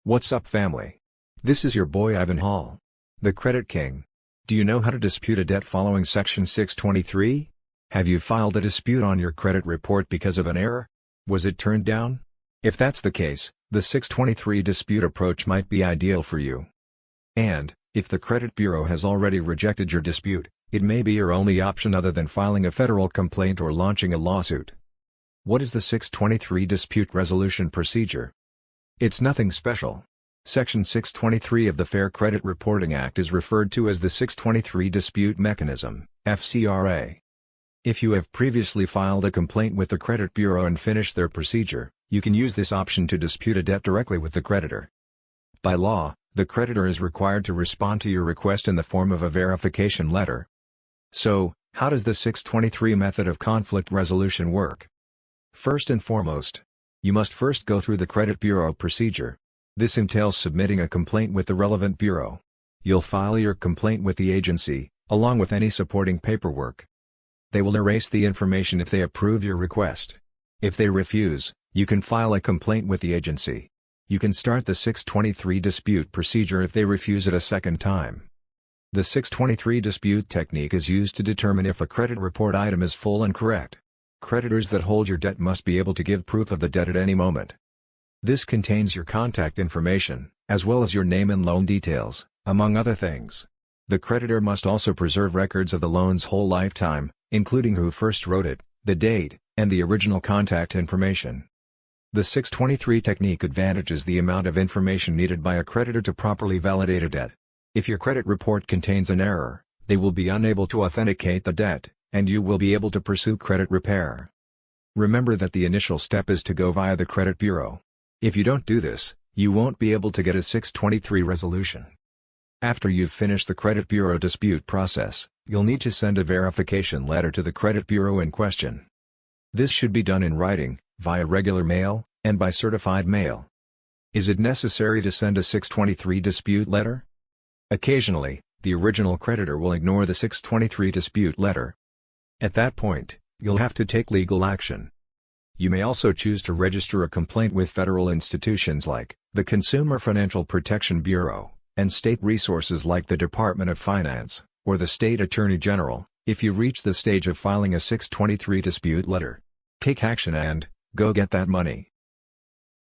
What's up, family? This is your boy Ivan Hall, the Credit King. Do you know how to dispute a debt following Section 623? Have you filed a dispute on your credit report because of an error? Was it turned down? If that's the case, the 623 dispute approach might be ideal for you. And, if the credit bureau has already rejected your dispute, it may be your only option other than filing a federal complaint or launching a lawsuit. What is the 623 dispute resolution procedure? It's nothing special. Section 623 of the Fair Credit Reporting Act is referred to as the 623 Dispute Mechanism, FCRA. If you have previously filed a complaint with the credit bureau and finished their procedure, you can use this option to dispute a debt directly with the creditor. By law, the creditor is required to respond to your request in the form of a verification letter. So, how does the 623 method of conflict resolution work? First and foremost, you must first go through the credit bureau procedure. This entails submitting a complaint with the relevant bureau. You'll file your complaint with the agency, along with any supporting paperwork. They will erase the information if they approve your request. If they refuse, you can file a complaint with the agency. You can start the 623 dispute procedure if they refuse it a second time. The 623 dispute technique is used to determine if a credit report item is full and correct. Creditors that hold your debt must be able to give proof of the debt at any moment. This contains your contact information, as well as your name and loan details, among other things. The creditor must also preserve records of the loan's whole lifetime, including who first wrote it, the date, and the original contact information. The 623 technique advantages the amount of information needed by a creditor to properly validate a debt. If your credit report contains an error, they will be unable to authenticate the debt, and you will be able to pursue credit repair. Remember that the initial step is to go via the credit bureau. If you don't do this, you won't be able to get a 623 resolution. After you've finished the credit bureau dispute process, you'll need to send a verification letter to the credit bureau in question. This should be done in writing, via regular mail, and by certified mail. Is it necessary to send a 623 dispute letter? Occasionally, the original creditor will ignore the 623 dispute letter. At that point, you'll have to take legal action. You may also choose to register a complaint with federal institutions like the Consumer Financial Protection Bureau, and state resources like the Department of Finance, or the State Attorney General, if you reach the stage of filing a 623 dispute letter. Take action and go get that money.